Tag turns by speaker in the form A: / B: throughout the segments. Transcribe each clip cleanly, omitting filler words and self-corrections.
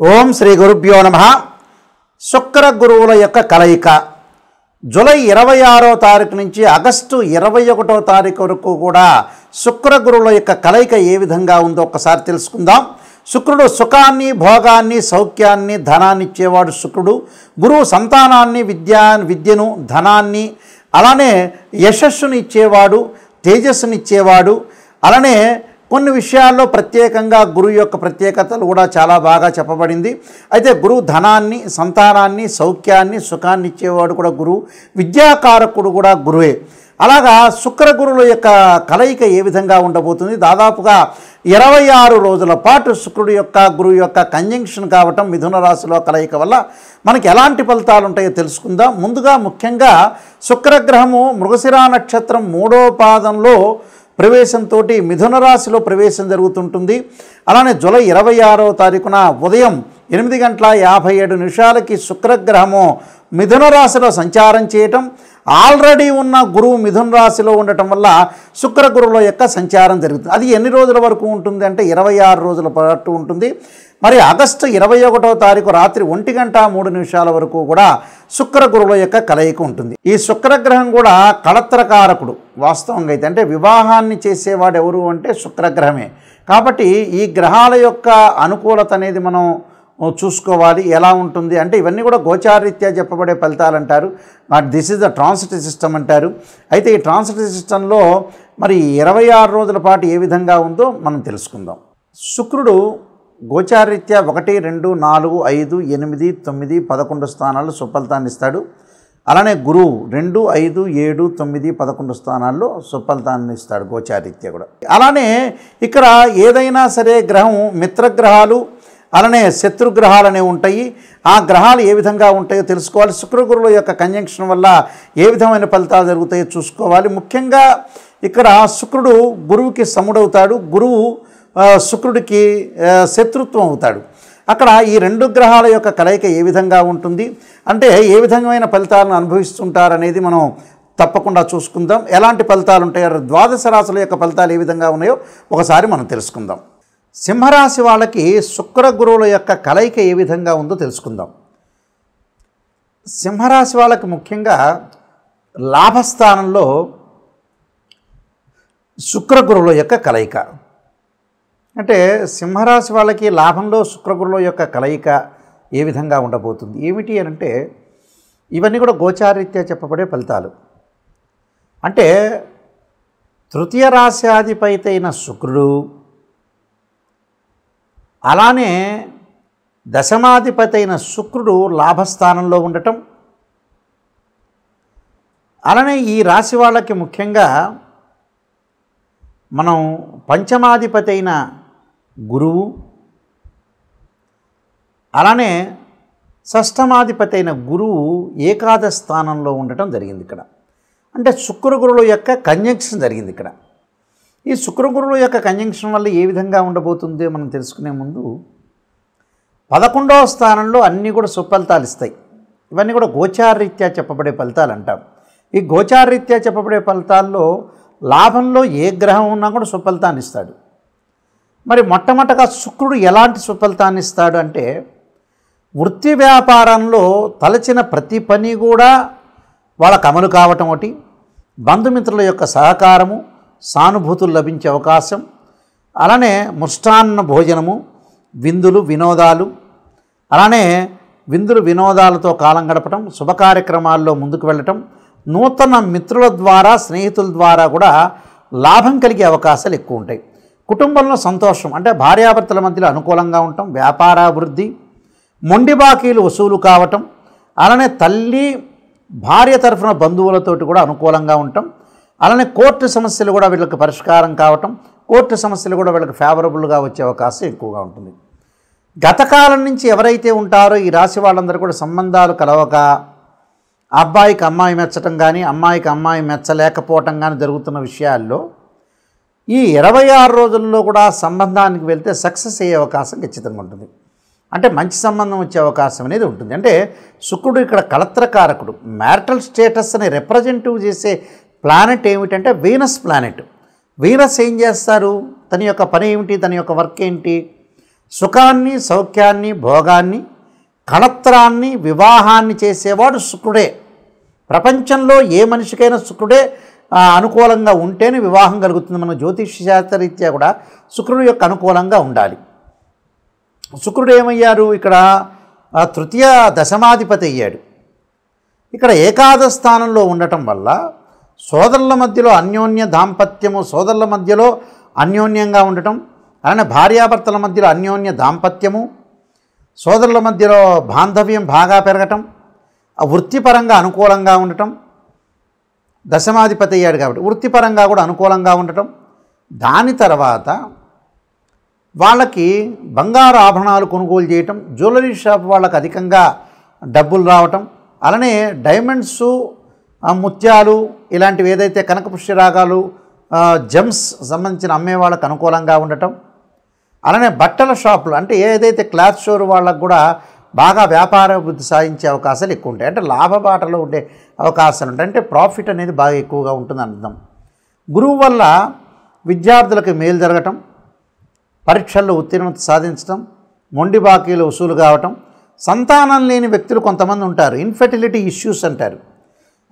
A: ఓం శ్రీ గురుభ్యో నమః. శుక్ర గురువుల యొక్క కలయిక జూలై 26వ తారీఖు నుంచి ఆగస్టు 21వ తారీఖు వరకు కూడా శుక్ర గురువుల యొక్క కలయిక ఏ విధంగా ఉందో ఒకసారి తెలుసుకుందాం. శుక్రుడు సుఖాన్ని, భోగాన్ని, సౌఖ్యాన్ని, ధనాన్ని ఇచ్చేవాడు శుక్రుడు. గురువు సంతానాన్ని, విద్యను, ధనాన్ని, అలానే యశస్సుని ఇచ్చేవాడు, తేజస్సుని ఇచ్చేవాడు. అలానే కొన్ని విషయాల్లో ప్రత్యేకంగా గురువు యొక్క ప్రత్యేకతలు కూడా చాలా బాగా చెప్పబడింది. అయితే గురువు ధనాన్ని, సంతానాన్ని, సౌఖ్యాన్ని, సుఖాన్ని ఇచ్చేవాడు కూడా గురువు. విద్యాకారకుడు కూడా గురువే. అలాగా శుక్ర గురువుల యొక్క కలయిక ఏ విధంగా ఉండబోతుంది? దాదాపుగా 26 రోజుల పాటు శుక్రుడు యొక్క గురువు యొక్క కంజంక్షన్ కావటం, మిథున రాశిలో కలయిక వల్ల మనకి ఎలాంటి ఫలితాలు ఉంటాయో తెలుసుకుందాం. ముందుగా ముఖ్యంగా శుక్రగ్రహము మృగశిరా నక్షత్రం 3వ పాదంలో ప్రవేశంతో మిథున రాశిలో ప్రవేశం జరుగుతుంటుంది. అలానే జూలై 26వ తారీఖున ఉదయం 8:57 శుక్రగ్రహము మిథున రాశిలో సంచారం చేయటం, ఆల్రెడీ ఉన్న గురువు మిథున రాశిలో ఉండటం వల్ల శుక్ర గురువుల యొక్క సంచారం జరుగుతుంది. అది ఎన్ని రోజుల వరకు ఉంటుంది అంటే 26 రోజుల పాటు ఉంటుంది. మరి ఆగస్టు 21వ తారీఖు రాత్రి 1:03 వరకు కూడా శుక్ర గురువుల యొక్క కలయిక ఉంటుంది. ఈ శుక్రగ్రహం కూడా కళత్రకారకుడు వాస్తవంగా అయితే. అంటే వివాహాన్ని చేసేవాడు ఎవరు అంటే శుక్రగ్రహమే. కాబట్టి ఈ గ్రహాల యొక్క అనుకూలత అనేది మనం చూసుకోవాలి. ఎలా ఉంటుంది అంటే ఇవన్నీ కూడా గోచారరీత్యా చెప్పబడే ఫలితాలు అంటారు. This is the transit system అంటారు. అయితే ఈ ట్రాన్సిట్ సిస్టంలో మరి 26 రోజుల పాటు ఏ విధంగా ఉందో మనం తెలుసుకుందాం. శుక్రుడు గోచారరీత్యా 1, 2, 4, 5, 8, 9, 11 స్థానాల్లో సుఫలితాన్ని ఇస్తాడు. అలానే గురువు 2, 5, 7, 9, 11 స్థానాల్లో సుఫలితాన్ని ఇస్తాడు గోచారరీత్యా కూడా. అలానే ఇక్కడ ఏదైనా సరే గ్రహం మిత్రగ్రహాలు అలానే శత్రుగ్రహాలు అనేవి ఉంటాయి. ఆ గ్రహాలు ఏ విధంగా ఉంటాయో తెలుసుకోవాలి. శుక్రగురువుల యొక్క కంజంక్షన్ వల్ల ఏ విధమైన ఫలితాలు జరుగుతాయో చూసుకోవాలి. ముఖ్యంగా ఇక్కడ శుక్రుడు గురువుకి సముడవుతాడు, గురువు శుక్రుడికి శత్రుత్వం అవుతాడు. అక్కడ ఈ రెండు గ్రహాల యొక్క కలయిక ఏ విధంగా ఉంటుంది అంటే ఏ విధమైన ఫలితాలను అనుభవిస్తుంటారనేది మనం తప్పకుండా చూసుకుందాం. ఎలాంటి ఫలితాలు ఉంటాయో, ద్వాదశ రాశుల యొక్క ఫలితాలు ఏ విధంగా ఉన్నాయో ఒకసారి మనం తెలుసుకుందాం. సింహరాశి వాళ్ళకి శుక్ర గురువుల యొక్క కలయిక ఏ విధంగా ఉందో తెలుసుకుందాం. సింహరాశి వాళ్ళకి ముఖ్యంగా లాభస్థానంలో శుక్ర గురువుల యొక్క కలయిక. అంటే సింహరాశి వాళ్ళకి లాభంలో శుక్రగురువుల యొక్క కలయిక ఏ విధంగా ఉండబోతుంది ఏమిటి అని అంటే ఇవన్నీ కూడా గోచారరీత్యా చెప్పబడే ఫలితాలు. అంటే తృతీయ రాశ్యాధిపతి అయిన శుక్రుడు, అలానే దశమాధిపతి అయిన శుక్రుడు లాభస్థానంలో ఉండటం, అలానే ఈ రాశి వాళ్ళకి ముఖ్యంగా మనం పంచమాధిపతి అయిన గురువు, అలానే షష్ఠమాధిపతి అయిన గురువు ఏకాదశ స్థానంలో ఉండటం జరిగింది ఇక్కడ. అంటే శుక్రగురువుల యొక్క కంజంక్షన్ జరిగింది ఇక్కడ. ఈ శుక్రగురువుల యొక్క కంజంక్షన్ వల్ల ఏ విధంగా ఉండబోతుందో మనం తెలుసుకునే ముందు 11వ స్థానంలో అన్నీ కూడా సుఫలితాలు ఇస్తాయి. ఇవన్నీ కూడా గోచారరీత్యా చెప్పబడే ఫలితాలు అంటాం. ఈ గోచారరీత్యా చెప్పబడే ఫలితాల్లో లాభంలో ఏ గ్రహం ఉన్నా కూడా సుఫలితాన్ని ఇస్తాడు. మరి మొట్టమొదటగా శుక్రుడు ఎలాంటి సుఫలితాన్ని ఇస్తాడు అంటే వృత్తి వ్యాపారంలో తలచిన ప్రతి పని కూడా వాళ్ళకు అమలు కావటం ఒకటి, బంధుమిత్రుల యొక్క సహకారము, సానుభూతులు లభించే అవకాశం, అలానే ముష్టాన్న భోజనము, విందులు, వినోదాలు, అలానే విందులు వినోదాలతో కాలం గడపటం, శుభ కార్యక్రమాల్లో ముందుకు వెళ్ళటం, నూతన మిత్రుల ద్వారా, స్నేహితుల ద్వారా కూడా లాభం కలిగే అవకాశాలు ఎక్కువ ఉంటాయి. కుటుంబంలో సంతోషం అంటే భార్యాభర్తల మధ్యలో అనుకూలంగా ఉండటం, వ్యాపారాభివృద్ధి, మొండి బాకీలు వసూలు కావటం, అలానే తల్లి భార్య తరఫున బంధువులతోటి కూడా అనుకూలంగా ఉండటం, అలానే కోర్టు సమస్యలు కూడా వీళ్ళకి పరిష్కారం కావటం, కోర్టు సమస్యలు కూడా వీళ్ళకి ఫేవరబుల్గా వచ్చే అవకాశం ఎక్కువగా ఉంటుంది. గతకాలం నుంచి ఎవరైతే ఉంటారో ఈ రాశి వాళ్ళందరూ కూడా సంబంధాలు కలవక అబ్బాయికి అమ్మాయి మెచ్చటం కానీ, అమ్మాయికి అమ్మాయి మెచ్చలేకపోవటం కానీ జరుగుతున్న విషయాల్లో ఈ 26 రోజుల్లో కూడా సంబంధానికి వెళ్తే సక్సెస్ అయ్యే అవకాశం ఖచ్చితంగా ఉంటుంది. అంటే మంచి సంబంధం వచ్చే అవకాశం అనేది ఉంటుంది. అంటే శుక్రుడు ఇక్కడ కళత్రకారకుడు. మ్యారిటల్ స్టేటస్ని రిప్రజెంటివ్ చేసే ప్లానెట్ ఏమిటంటే వీనస్ ప్లానెట్. వీనస్ ఏం చేస్తారు, తన యొక్క పని ఏమిటి, తన యొక్క వర్క్ ఏంటి, సుఖాన్ని, సౌఖ్యాన్ని, భోగాన్ని, కళత్రాన్ని, వివాహాన్ని చేసేవాడు శుక్రుడే. ప్రపంచంలో ఏ మనిషికైనా శుక్రుడే అనుకూలంగా ఉంటేనే వివాహం కలుగుతుంది. మన జ్యోతిష్ శాస్త్రరీత్యా కూడా శుక్రుడు యొక్క అనుకూలంగా ఉండాలి. శుక్రుడు ఏమయ్యారు? ఇక్కడ తృతీయ దశమాధిపతి అయ్యాడు. ఇక్కడ ఏకాదశ స్థానంలో ఉండటం వల్ల సోదరుల మధ్యలో అన్యోన్య దాంపత్యము, సోదరుల మధ్యలో అన్యోన్యంగా ఉండటం, అలానే భార్యాభర్తల మధ్యలో అన్యోన్య దాంపత్యము, సోదరుల మధ్యలో బాంధవ్యం బాగా పెరగటం, వృత్తిపరంగా అనుకూలంగా ఉండటం. దశమాధిపతి అయ్యాడు కాబట్టి వృత్తిపరంగా కూడా అనుకూలంగా ఉండటం. దాని తర్వాత వాళ్ళకి బంగారు ఆభరణాలు కొనుగోలు చేయటం, జ్యువెలరీ షాప్ వాళ్ళకి అధికంగా డబ్బులు రావటం, అలానే డైమండ్సు, ముత్యాలు ఇలాంటివి ఏదైతే కనకపుష్యరాగాలు, జెమ్స్ సంబంధించిన అమ్మే వాళ్ళకు అనుకూలంగా ఉండటం, అలానే బట్టల షాపులు అంటే ఏదైతే క్లాత్ స్టోర్ వాళ్ళకు కూడా బాగా వ్యాపార అభివృద్ధి సాధించే అవకాశాలు ఎక్కువ ఉంటాయి. అంటే లాభబాటలో ఉండే అవకాశాలు ఉంటాయి. అంటే ప్రాఫిట్ అనేది బాగా ఎక్కువగా ఉంటుంది అర్థం. గురువు వల్ల విద్యార్థులకు మేలు జరగటం, పరీక్షల్లో ఉత్తీర్ణత సాధించడం, మొండి బాకీలు వసూలు కావటం, సంతానం లేని వ్యక్తులు కొంతమంది ఉంటారు. ఇన్ఫెర్టిలిటీ ఇష్యూస్ అంటారు.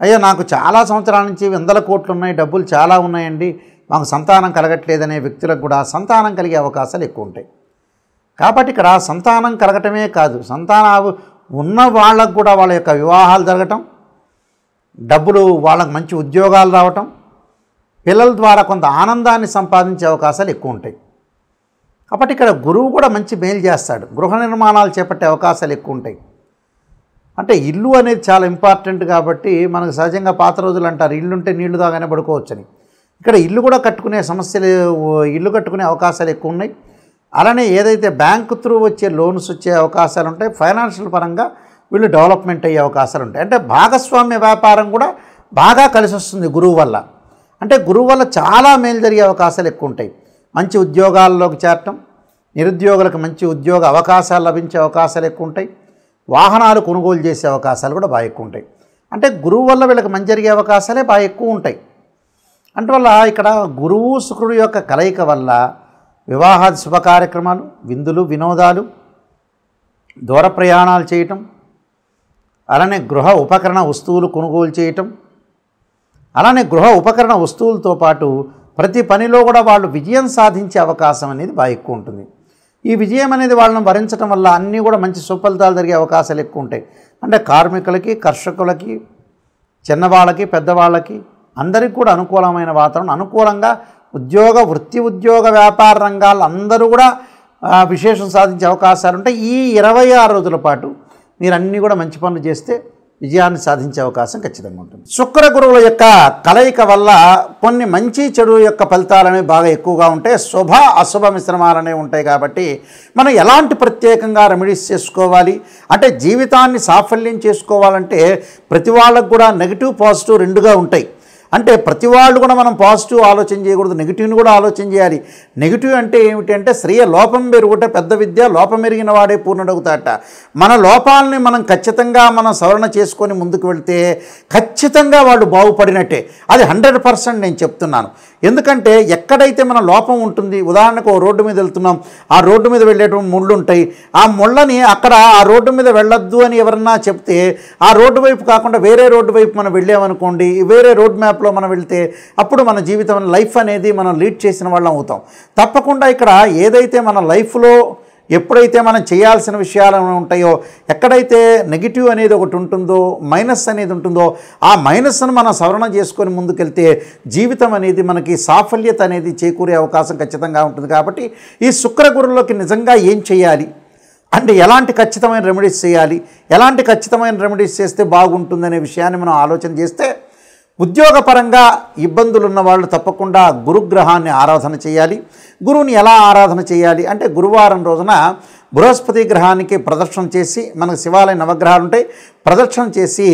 A: అయ్యా నాకు చాలా సంవత్సరాల నుంచి వందల కోట్లు ఉన్నాయి, డబ్బులు చాలా ఉన్నాయండి, మాకు సంతానం కలగట్లేదనే వ్యక్తులకు కూడా సంతానం కలిగే అవకాశాలు ఎక్కువ ఉంటాయి. కాబట్టి ఇక్కడ సంతానం కలగటమే కాదు, సంతానం ఉన్న వాళ్ళకు కూడా వాళ్ళ యొక్క వివాహాలు జరగటం, డబ్బులు వాళ్ళకు మంచి ఉద్యోగాలు రావటం, పిల్లల ద్వారా కొంత ఆనందాన్ని సంపాదించే అవకాశాలు ఎక్కువ ఉంటాయి. కాబట్టి ఇక్కడ గురువు కూడా మంచి మేలు చేస్తాడు. గృహ నిర్మాణాలు చేపట్టే అవకాశాలు ఎక్కువ ఉంటాయి. అంటే ఇల్లు అనేది చాలా ఇంపార్టెంట్ కాబట్టి మనకు సహజంగా పాత రోజులు అంటారు ఇల్లుంటే నీళ్లు తాగానే పడుకోవచ్చని. ఇక్కడ ఇల్లు కూడా కట్టుకునే సమస్యలు, ఇల్లు కట్టుకునే అవకాశాలు ఎక్కువ ఉన్నాయి. అలానే ఏదైతే బ్యాంకు త్రూ వచ్చే లోన్స్ వచ్చే అవకాశాలు ఉంటాయి, ఫైనాన్షియల్ పరంగా వీళ్ళు డెవలప్మెంట్ అయ్యే అవకాశాలు ఉంటాయి. అంటే భాగస్వామ్య వ్యాపారం కూడా బాగా కలిసి వస్తుంది గురువు వల్ల. అంటే గురువు వల్ల చాలా మేలు జరిగే అవకాశాలు ఎక్కువ ఉంటాయి. మంచి ఉద్యోగాల్లోకి చేరటం, నిరుద్యోగులకు మంచి ఉద్యోగ అవకాశాలు లభించే అవకాశాలు ఎక్కువ ఉంటాయి. వాహనాలు కొనుగోలు చేసే అవకాశాలు కూడా బాగా ఎక్కువ ఉంటాయి. అంటే గురువు వల్ల వీళ్ళకి మంచి జరిగే అవకాశాలే బాగా ఎక్కువ ఉంటాయి. అందువల్ల ఇక్కడ గురువు శుక్రుడు యొక్క కలయిక వల్ల వివాహాది శుభ కార్యక్రమాలు, విందులు, వినోదాలు, దూర ప్రయాణాలు చేయటం, అలానే గృహ ఉపకరణ వస్తువులు కొనుగోలు చేయటం, అలానే గృహ ఉపకరణ వస్తువులతో పాటు ప్రతి పనిలో కూడా వాళ్ళు విజయం సాధించే అవకాశం అనేది బాగా ఎక్కువ ఉంటుంది. ఈ విజయం అనేది వాళ్ళని వరించడం వల్ల అన్నీ కూడా మంచి సుఫలితాలు జరిగే అవకాశాలు ఎక్కువ ఉంటాయి. అంటే కార్మికులకి, కర్షకులకి, చిన్నవాళ్ళకి, పెద్దవాళ్ళకి అందరికీ కూడా అనుకూలమైన వాతావరణం, అనుకూలంగా వృత్తి ఉద్యోగ వ్యాపార రంగాలు అందరూ కూడా విశేషం సాధించే అవకాశాలు ఉంటాయి. ఈ 26 రోజుల పాటు మీరు అన్నీ కూడా మంచి పనులు చేస్తే విజయాన్ని సాధించే అవకాశం ఖచ్చితంగా ఉంటుంది. శుక్ర గురువుల యొక్క కలయిక వల్ల కొన్ని మంచి చెడు యొక్క ఫలితాలు అనేవి బాగా ఎక్కువగా ఉంటాయి. శుభ అశుభ మిశ్రమాలు అనేవి ఉంటాయి. కాబట్టి మనం ఎలాంటి ప్రత్యేకంగా రెమెడీస్ చేసుకోవాలి అంటే జీవితాన్ని సాఫల్యం చేసుకోవాలంటే ప్రతి వాళ్ళకు కూడా నెగిటివ్ పాజిటివ్ రెండుగా ఉంటాయి. అంటే ప్రతి వాళ్ళు కూడా మనం పాజిటివ్ ఆలోచన చేయకూడదు, నెగిటివ్ని కూడా ఆలోచన చేయాలి. నెగిటివ్ అంటే ఏమిటి అంటే శ్రీయ లోపం పెరుగుట పెద్ద విద్య, లోపం ఎరిగిన వాడే పూర్ణుడవుతాట. మన లోపాలని మనం ఖచ్చితంగా మనం సవరణ చేసుకొని ముందుకు వెళ్తే ఖచ్చితంగా వాళ్ళు బాగుపడినట్టే. అది 100% నేను చెప్తున్నాను. ఎందుకంటే ఎక్కడైతే మన లోపం ఉంటుంది, ఉదాహరణకు రోడ్డు మీద వెళ్తున్నాం, ఆ రోడ్డు మీద వెళ్ళేటువంటి ముళ్ళు ఉంటాయి, ఆ ముళ్ళని అక్కడ ఆ రోడ్డు మీద వెళ్ళొద్దు అని ఎవరన్నా చెప్తే ఆ రోడ్డు వైపు కాకుండా వేరే రోడ్డు వైపు మనం వెళ్ళామనుకోండి, వేరే రోడ్ మ్యాప్లో మనం వెళ్తే అప్పుడు మన జీవితం లైఫ్ అనేది మనం లీడ్ చేసిన వాళ్ళం అవుతాం. తప్పకుండా ఇక్కడ ఏదైతే మన లైఫ్లో ఎప్పుడైతే మనం చేయాల్సిన విషయాలు ఉంటాయో, ఎక్కడైతే నెగిటివ్ అనేది ఒకటి ఉంటుందో, మైనస్ అనేది ఉంటుందో, ఆ మైనస్ను మనం సవరణ చేసుకొని ముందుకెళ్తే జీవితం అనేది మనకి సాఫల్యత అనేది చేకూరే అవకాశం ఖచ్చితంగా ఉంటుంది. కాబట్టి ఈ శుక్ర గురువులకి నిజంగా ఏం చేయాలి అంటే ఎలాంటి ఖచ్చితమైన రెమెడీస్ చేయాలి, ఎలాంటి ఖచ్చితమైన రెమెడీస్ చేస్తే బాగుంటుందనే విషయాన్ని మనం ఆలోచన చేస్తే ఉద్యోగపరంగా ఇబ్బందులు ఉన్న వాళ్ళు తప్పకుండా గురుగ్రహాన్ని ఆరాధన చేయాలి. గురువుని ఎలా ఆరాధన చేయాలి అంటే గురువారం రోజున బృహస్పతి గ్రహానికి ప్రదక్షిణ చేసి, మనకు శివాలయ నవగ్రహాలు ఉంటాయి, ప్రదక్షిణ చేసి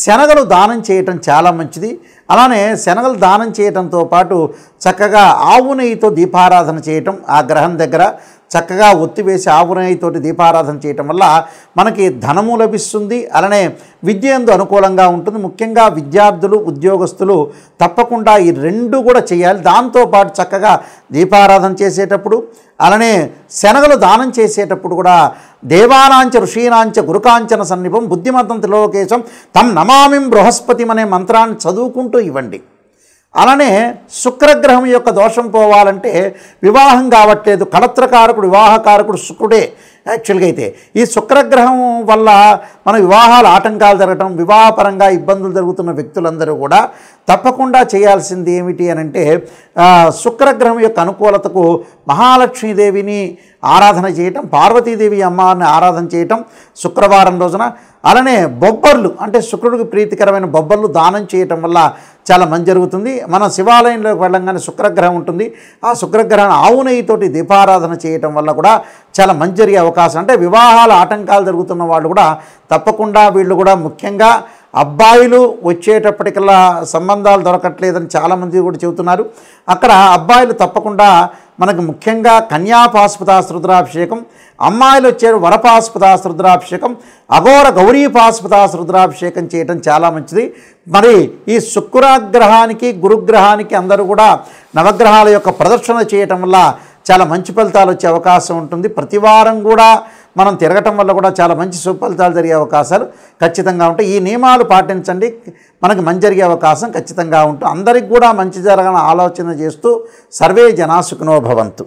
A: శనగలు దానం చేయటం చాలా మంచిది. అలానే శనగలు దానం చేయటంతో పాటు చక్కగా ఆవు నెయ్యితో దీపారాధన చేయటం ఆ గ్రహం దగ్గర, చక్కగా ఒత్తివేసి ఆవు నెయ్యితోటి దీపారాధన చేయటం వల్ల మనకి ధనము లభిస్తుంది. అలానే విద్య యందు అనుకూలంగా ఉంటుంది. ముఖ్యంగా విద్యార్థులు, ఉద్యోగస్తులు తప్పకుండా ఈ రెండు కూడా చేయాలి. దాంతోపాటు చక్కగా దీపారాధన చేసేటప్పుడు అలానే శనగలు దానం చేసేటప్పుడు కూడా దేవానాంచ ఋషీనాంచ గురుకాంచన సన్నిపం బుద్ధిమంతం త్రిలోకేశం తం నమామిం బృహస్పతిం అనే మంత్రాన్ని చదువుకుంటూ ఇవ్వండి. అలానే శుక్రగ్రహం యొక్క దోషం పోవాలంటే వివాహం కావట్లేదు, కళత్రకారకుడు వివాహకారకుడు శుక్రుడే. యాక్చువల్గా అయితే ఈ శుక్రగ్రహం వల్ల మన వివాహాలు ఆటంకాలు జరగటం, వివాహపరంగా ఇబ్బందులు జరుగుతున్న వ్యక్తులందరూ కూడా తప్పకుండా చేయాల్సింది ఏమిటి అని అంటే శుక్రగ్రహం యొక్క అనుకూలతకు మహాలక్ష్మీదేవిని ఆరాధన చేయటం, పార్వతీదేవి అమ్మవారిని ఆరాధన చేయటం శుక్రవారం రోజున. అలానే బొబ్బర్లు అంటే శుక్రుడికి ప్రీతికరమైన బొబ్బర్లు దానం చేయటం వల్ల చాలా మంచి జరుగుతుంది. మన శివాలయంలోకి వెళ్ళంగానే శుక్రగ్రహం ఉంటుంది. ఆ శుక్రగ్రహాన్ని ఆవు నెయ్యితోటి దీపారాధన చేయటం వల్ల కూడా చాలా మంచి జరిగే అవకాశం. అంటే వివాహాల ఆటంకాలు జరుగుతున్న వాళ్ళు కూడా తప్పకుండా వీళ్ళు కూడా ముఖ్యంగా అబ్బాయిలు వచ్చేటప్పటికల్లా సంబంధాలు దొరకట్లేదని చాలామంది కూడా చెబుతున్నారు. అక్కడ అబ్బాయిలు తప్పకుండా మనకు ముఖ్యంగా కన్యాపాశుపతాస్త్ర రుద్రాభిషేకం, అమ్మాయిలు వచ్చారు వరపాశుపతాస్త్ర రుద్రాభిషేకం, అఘోర గౌరీపాశుపతాస్త్ర రుద్రాభిషేకం చేయటం చాలా మంచిది. మరి ఈ శుక్రగ్రహానికి గురుగ్రహానికి అందరూ కూడా నవగ్రహాల యొక్క ప్రదర్శన చేయటం వల్ల చాలా మంచి ఫలితాలు వచ్చే అవకాశం ఉంటుంది. ప్రతివారం కూడా మనం తిరగటం వల్ల కూడా చాలా మంచి సుఫలితాలు జరిగే అవకాశాలు ఖచ్చితంగా ఉంటాయి. ఈ నియమాలు పాటించండి, మనకి మంచి జరిగే అవకాశం ఖచ్చితంగా ఉంటుంది. అందరికి కూడా మంచి జరగాలని ఆలోచన చేస్తూ సర్వే జనా సుఖినో భవంతు.